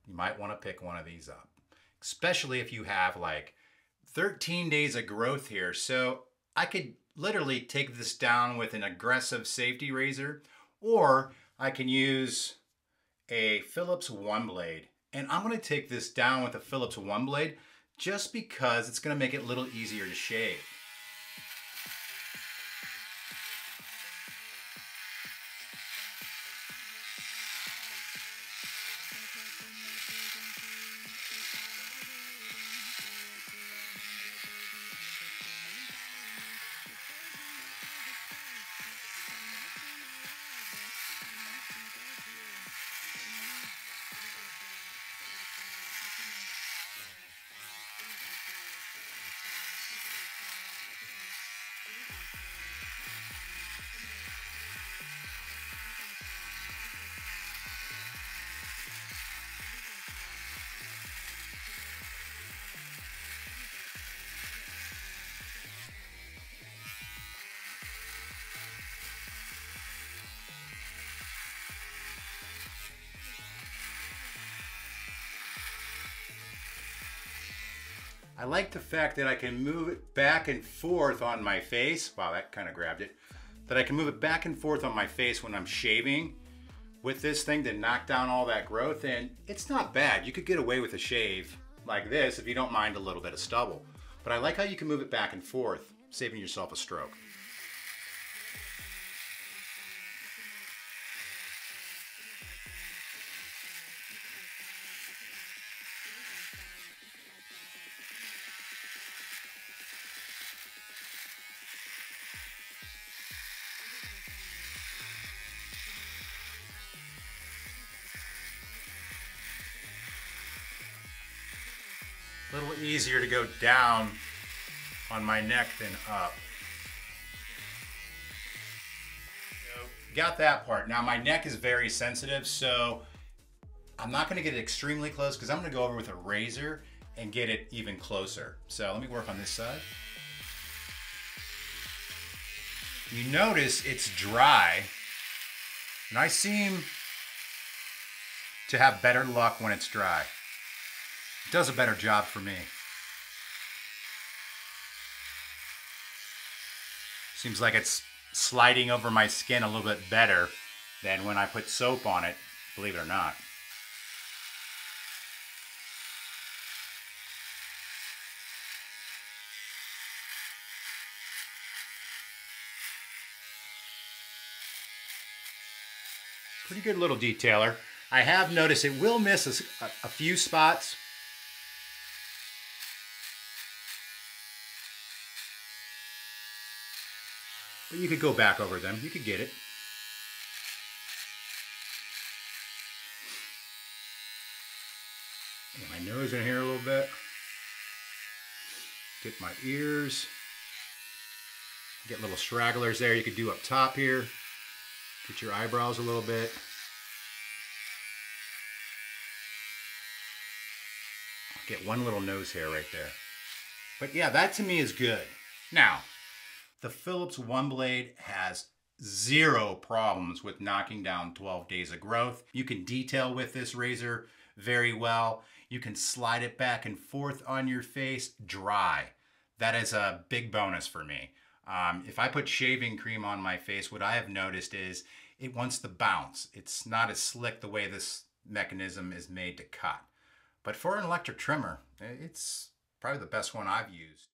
you might want to pick one of these up, especially if you have like 13 days of growth here. So I could literally take this down with an aggressive safety razor, or I can use a Phillips OneBlade. And I'm going to take this down with a Phillips OneBlade just because it's going to make it a little easier to shave. I like the fact that I can move it back and forth on my face. Wow, that kind of grabbed it. That I can move it back and forth on my face when I'm shaving with this thing to knock down all that growth. And it's not bad. You could get away with a shave like this if you don't mind a little bit of stubble. But I like how you can move it back and forth, saving yourself a stroke. A little easier to go down on my neck than up. So, got that part. Now my neck is very sensitive, so I'm not going to get it extremely close because I'm going to go over with a razor and get it even closer. So let me work on this side. You notice it's dry, and I seem to have better luck when it's dry. It does a better job for me. Seems like it's sliding over my skin a little bit better than when I put soap on it, believe it or not. Pretty good little detailer. I have noticed it will miss a few spots. But you could go back over them. You could get it. Get my nose in here a little bit. Get my ears. Get little stragglers there you could do up top here. Get your eyebrows a little bit. Get one little nose hair right there. But yeah, that to me is good. Now, the Phillips OneBlade has zero problems with knocking down 12 days of growth. You can detail with this razor very well. You can slide it back and forth on your face dry. That is a big bonus for me. If I put shaving cream on my face, what I have noticed is it wants to bounce. It's not as slick the way this mechanism is made to cut. But for an electric trimmer, it's probably the best one I've used.